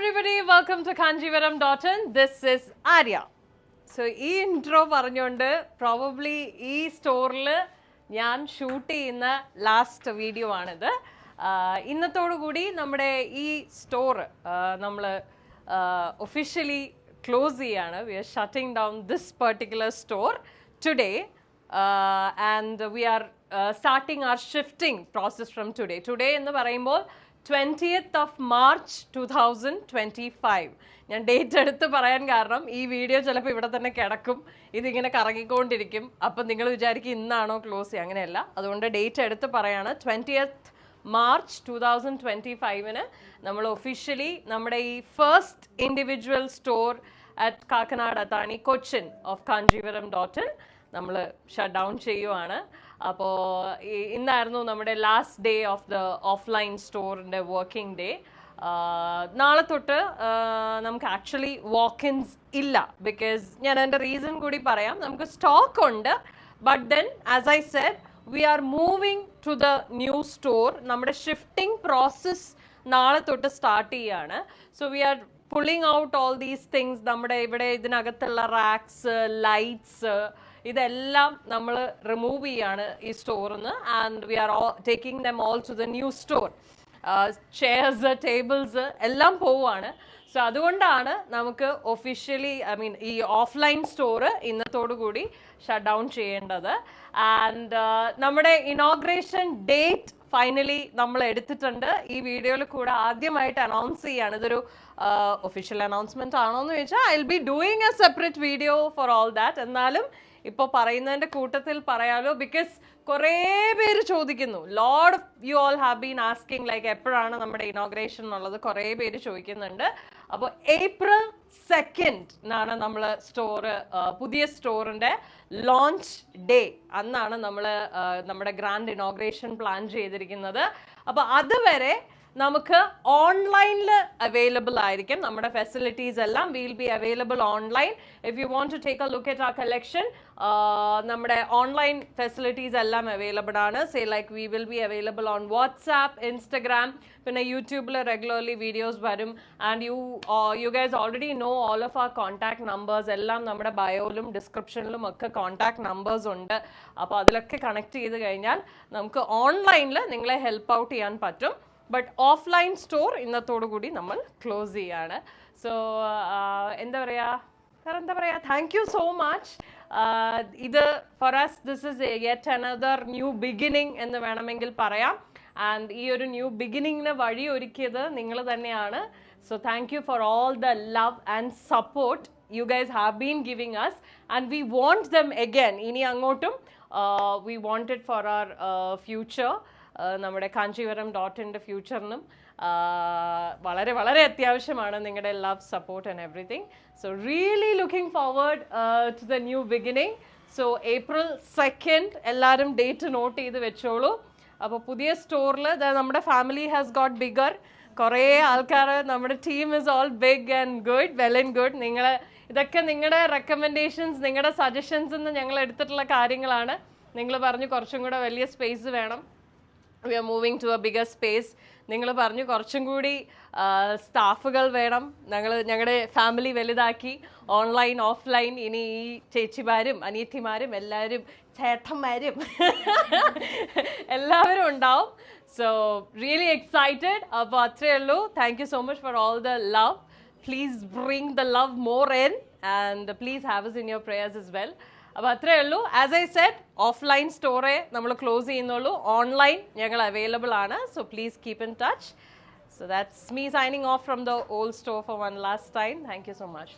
everybody, welcome to Kanjivaram.in. This is Arya. So, ഈ intro പറഞ്ഞുകൊണ്ട് probably ഈ സ്റ്റോറിൽ ഞാൻ ഷൂട്ട് ചെയ്യുന്ന ലാസ്റ്റ് വീഡിയോ ആണിത്. ഇന്നത്തോടു കൂടി നമ്മുടെ ഈ സ്റ്റോർ നമ്മൾ ഒഫീഷ്യലി ക്ലോസ് ചെയ്യാണ്. We are shutting down this particular store today and we are starting our shifting process from today. Today എന്ന് പറയുമ്പോൾ 20th of March 2025. ഞാൻ ഡേറ്റ് എടുത്ത് പറയാൻ കാരണം ഈ വീഡിയോ ചിലപ്പോൾ ഇവിടെ തന്നെ കിടക്കും, ഇതിങ്ങനെ കറങ്ങിക്കൊണ്ടിരിക്കും. അപ്പം നിങ്ങൾ വിചാരിക്കും ഇന്നാണോ ക്ലോസ് ചെയ്യുക, അങ്ങനെയല്ല. അതുകൊണ്ട് ഡേറ്റ് എടുത്ത് പറയാണ്. 20th March 2025 നമ്മൾ ഒഫീഷ്യലി നമ്മുടെ ഈ first individual store at Kakkanad Athani Cochin of Kanjivaram.in നമ്മൾ ഷട്ട് ഡൗൺ ചെയ്യുവാണ്. അപ്പോൾ ഇന്നായിരുന്നു നമ്മുടെ last day of the offline സ്റ്റോറിൻ്റെ വർക്കിംഗ് ഡേ. നാളെ തൊട്ട് നമുക്ക് ആക്ച്വലി വാക്ക്-ഇൻസ് ഇല്ല. ബിക്കോസ് ഞാൻ എൻ്റെ റീസൺ കൂടി പറയാം. നമുക്ക് സ്റ്റോക്ക് ഉണ്ട്, but then as I said we are moving to the new store. നമ്മുടെ ഷിഫ്റ്റിംഗ് പ്രോസസ് നാളെ തൊട്ട് സ്റ്റാർട്ട് ചെയ്യാണ്. So we are pulling out all these things. നമ്മുടെ ഇവിടെ ഇതിനകത്തുള്ള റാക്സ്, ലൈറ്റ്സ്, ഇതെല്ലാം നമ്മൾ റിമൂവ് ചെയ്യാണ് ഈ സ്റ്റോറിൽ നിന്ന്. And we are taking them all to the new store. Chairs, tables എല്ലാം പോവുകയാണ്. സോ അതുകൊണ്ടാണ് നമുക്ക് ഒഫീഷ്യലി ഈ ഓഫ്ലൈൻ സ്റ്റോർ ഇന്നത്തോടു കൂടി ഷട്ട് ഡൗൺ ചെയ്യേണ്ടത്. ആൻഡ് നമ്മുടെ ഇനോഗ്രേഷൻ ഡേറ്റ് ഫൈനലി നമ്മൾ എടുത്തിട്ടുണ്ട്. ഈ വീഡിയോയിൽ കൂടെ ആദ്യമായിട്ട് അനൗൺസ് ചെയ്യാണ്. ഇതൊരു ഒഫീഷ്യൽ അനൗൺസ്മെന്റ് ആണോ എന്ന് ചോദിച്ചാൽ I will be doing A separate video for all that. എന്നാലും ഇപ്പോൾ പറയുന്നതിൻ്റെ കൂട്ടത്തിൽ പറയാലോ, ബിക്കോസ് കുറേ പേര് ചോദിക്കുന്നു. Load of you all have been asking like എപ്പോഴാണ് നമ്മുടെ ഇനോഗ്രേഷൻ എന്നുള്ളത് കുറേ പേര് ചോദിക്കുന്നുണ്ട്. അപ്പോൾ April 2 നമ്മൾ പുതിയ സ്റ്റോറിൻ്റെ ലോഞ്ച് ഡേ. അന്നാണ് നമ്മൾ നമ്മുടെ ഗ്രാൻഡ് ഇനോഗ്രേഷൻ പ്ലാൻ ചെയ്തിരിക്കുന്നത്. അപ്പോൾ അതുവരെ നമുക്ക് ഓൺലൈനിൽ അവൈലബിൾ ആയിരിക്കും നമ്മുടെ ഫെസിലിറ്റീസ് എല്ലാം. Will be available online. If you want to take a look at ആ കളക്ഷൻ, നമ്മുടെ ഓൺലൈൻ ഫെസിലിറ്റീസ് എല്ലാം അവൈലബിൾ ആണ്. Say like we will be available on WhatsApp, Instagram, പിന്നെ യൂട്യൂബിൽ റെഗുലർലി വീഡിയോസ് വരും. And you guys already know all of our contact numbers. എല്ലാം നമ്മുടെ ബയോയിലും ഡിസ്ക്രിപ്ഷനിലും ഒക്കെ കോൺടാക്ട് നമ്പേഴ്സ് ഉണ്ട്. അപ്പോൾ അതിലൊക്കെ കണക്ട് ചെയ്ത് കഴിഞ്ഞാൽ നമുക്ക് ഓൺലൈനിൽ നിങ്ങളെ ഹെൽപ്പ് ഔട്ട് ചെയ്യാൻ പറ്റും. ബട്ട് ഓഫ്ലൈൻ സ്റ്റോർ ഇന്നത്തോടു കൂടി നമ്മൾ ക്ലോസ് ചെയ്യാണ്. സോ എന്താ പറയുക, താങ്ക് യു സോ മച്ച്. ഇത് for us this is yet another new beginning എന്ന് വേണമെങ്കിൽ പറയാം. ആൻഡ് ഈ ഒരു ന്യൂ ബിഗിനിങ്ങിന് വഴി ഒരുക്കിയത് നിങ്ങൾ തന്നെയാണ്. So thank you for all the love and support you guys have been giving us, and we want them again. ഇനി അങ്ങോട്ടും we want it for our future. നമ്മുടെ Kanjivaram.in ഫ്യൂച്ചറിനും വളരെ വളരെ അത്യാവശ്യമാണ് നിങ്ങളുടെ love, support and everything. So really looking forward to the new beginning. So April 2 എല്ലാവരും date not ചെയ്ത് വെച്ചോളൂ. അപ്പോൾ പുതിയ സ്റ്റോറിൽ നമ്മുടെ ഫാമിലി ഹാസ് ഗോട്ട് ബിഗർ. കുറേ ആൾക്കാർ, നമ്മുടെ team is all big and good, well and good. ഇതൊക്കെ നിങ്ങളുടെ റെക്കമെൻഡേഷൻസ്, നിങ്ങളുടെ സജഷൻസ് എന്ന് ഞങ്ങൾ എടുത്തിട്ടുള്ള കാര്യങ്ങളാണ്. നിങ്ങൾ പറഞ്ഞു കുറച്ചും കൂടെ വലിയ സ്പേസ് വേണം, we are moving to a bigger space. നിങ്ങൾ പറഞ്ഞു കുറച്ചും കൂടി സ്റ്റാഫുകൾ വേണം. ഞങ്ങളുടെ ഫാമിലി വലുതാക്കി, ഓൺലൈൻ ഓഫ്ലൈൻ ഇനി ഈ ചേച്ചിമാരും അനിയത്തിമാരും എല്ലാവരും ചേട്ടന്മാരും എല്ലാവരും ഉണ്ടാവും. So really excited. അപ്പോൾ അത്രയേ ഉള്ളൂ. Thank you so much for all the love. Please bring the love more in and please have us in your prayers as well. അപ്പോൾ അത്രയേ ഉള്ളൂ. ആസ് ഐ സെഡ്, ഓഫ്ലൈൻ സ്റ്റോറെ നമ്മൾ ക്ലോസ് ചെയ്യുന്നുള്ളൂ. Online ഞങ്ങൾ available ആണ്. So please keep in touch. So that's me signing off from the old store four one last time. Thank you so much.